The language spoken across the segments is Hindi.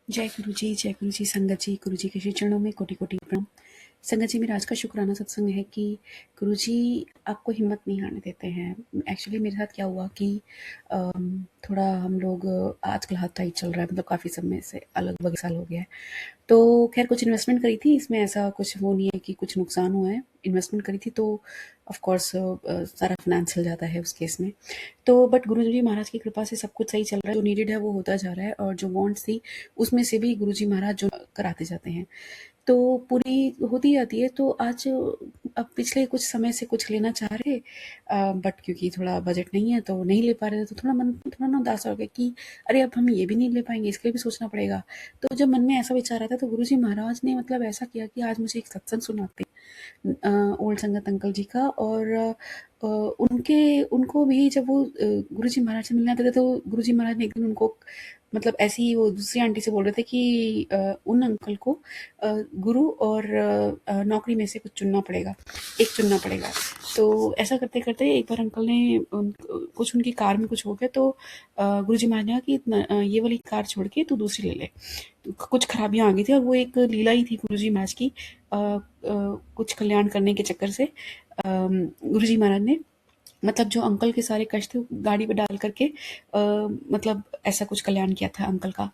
जय गुरु जी, संगत जी, गुरु जी के श्री चरणों में कोटि कोटि प्रणाम। संगत जी, मेरा आज का शुक्राना सत्संग है कि गुरु जी आपको हिम्मत नहीं हारने देते हैं। एक्चुअली मेरे साथ क्या हुआ कि थोड़ा हम लोग आजकल हाथ टाइट चल रहा है, मतलब काफ़ी समय से, लगभग साल हो गया है। तो खैर कुछ इन्वेस्टमेंट करी थी, इसमें ऐसा कुछ वो नहीं है कि कुछ नुकसान हुआ है। इन्वेस्टमेंट करी थी तो ऑफ कोर्स सारा फाइनेंस चल जाता है उस केस में। तो बट गुरुजी महाराज की कृपा से सब कुछ सही चल रहा है, जो नीडेड है वो होता जा रहा है, और जो वांट्स थी उसमें से भी गुरुजी महाराज जो कराते जाते हैं तो पूरी होती जाती है। तो आज अब पिछले कुछ समय से कुछ लेना चाह रहे, बट क्योंकि थोड़ा बजट नहीं है तो नहीं ले पा रहे थे, तो थोड़ा मन थोड़ा ना उदास हो गया कि अरे अब हम ये भी नहीं ले पाएंगे, इसके लिए भी सोचना पड़ेगा। तो जब मन में ऐसा विचार आता तो गुरुजी महाराज ने मतलब ऐसा किया कि आज मुझे एक सत्संग सुनाते ओल्ड संगत अंकल जी का। और उनको भी जब वो गुरुजी महाराज से मिलने आते थे तो गुरुजी महाराज ने एक दिन उनको मतलब ऐसे ही वो दूसरी आंटी से बोल रहे थे कि उन अंकल को गुरु और नौकरी में से कुछ चुनना पड़ेगा, एक चुनना पड़ेगा। तो ऐसा करते करते एक बार अंकल ने कुछ उनकी कार में कुछ हो गया, तो गुरुजी महाराज ने कहा कि ये वाली कार छोड़ के तू दूसरी ले ले। तो कुछ खराबियां आ गई थी और वो एक लीला ही थी गुरुजी महाराज की। कुछ कल्याण करने के चक्कर से गुरुजी महाराज ने मतलब जो अंकल के सारे कष्ट थे गाड़ी पे डाल करके मतलब ऐसा कुछ कल्याण किया था अंकल का।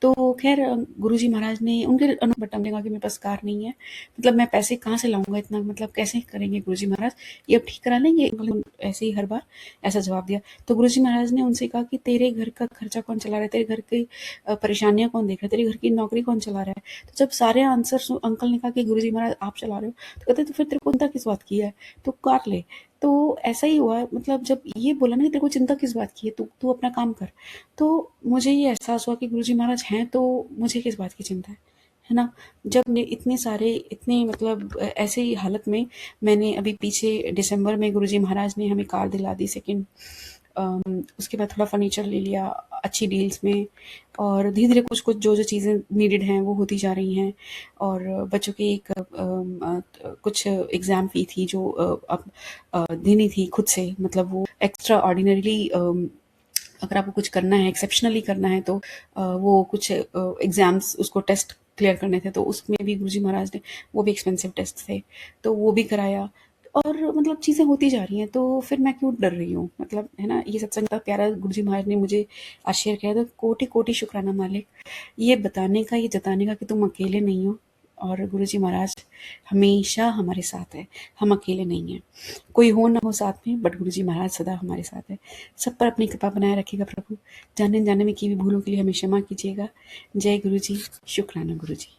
तो खैर गुरुजी महाराज ने उनके अनुभव ने कहा कि मेरे पास कार नहीं है, मतलब मैं पैसे कहाँ से लाऊंगा इतना, मतलब कैसे करेंगे गुरुजी महाराज, ये अब ठीक करा लेंगे। अंकल ने ऐसे ही हर बार ऐसा जवाब दिया। तो गुरुजी महाराज ने उनसे कहा कि तेरे घर का खर्चा कौन चला रहा है, तेरे घर की परेशानियां कौन देख रहा है, तेरे घर की नौकरी कौन चला रहा है। तो जब सारे आंसर अंकल ने कहा कि गुरुजी महाराज आप चला रहे हो, तो कहते तो फिर तेरे को चिंता किस बात की है, तो कार ले। तो ऐसा ही हुआ, मतलब जब ये बोला ना कि तेरे को चिंता किस बात की है, तू तू अपना काम कर, तो मुझे ये एहसास हुआ कि गुरुजी महाराज हैं तो मुझे किस बात की चिंता है ना। जब इतने सारे इतने मतलब ऐसे ही हालत में मैंने अभी पीछे दिसंबर में गुरुजी महाराज ने हमें कार दिला दी सेकंड। उसके बाद थोड़ा फर्नीचर ले लिया अच्छी डील्स में, और धीरे धीरे कुछ कुछ जो जो चीज़ें नीडेड हैं वो होती जा रही हैं। और बच्चों की एक कुछ एग्ज़ाम फ़ी थी जो अब देनी थी खुद से, मतलब वो एक्स्ट्रा ऑर्डिनरीली अगर आपको कुछ करना है, एक्सेप्शनली करना है, तो वो कुछ एग्ज़ाम्स उसको टेस्ट क्लियर करने थे, तो उसमें भी गुरुजी महाराज ने, वो भी एक्सपेंसिव टेस्ट थे, तो वो भी कराया। और मतलब चीज़ें होती जा रही हैं, तो फिर मैं क्यों डर रही हूँ, मतलब है ना। ये सत्संग इतना प्यारा गुरुजी महाराज ने मुझे आज शेयर किया, तो कोटि कोटि शुक्राना मालिक, ये बताने का, ये जताने का कि तुम अकेले नहीं हो, और गुरुजी महाराज हमेशा हमारे साथ है, हम अकेले नहीं हैं। कोई हो ना हो साथ में, बट गुरुजी महाराज सदा हमारे साथ है। सब पर अपनी कृपा बनाए रखिएगा प्रभु, जाने जाने में की भी भूलों के लिए हमें क्षमा कीजिएगा। जय गुरु जी, शुक्राना गुरु जी।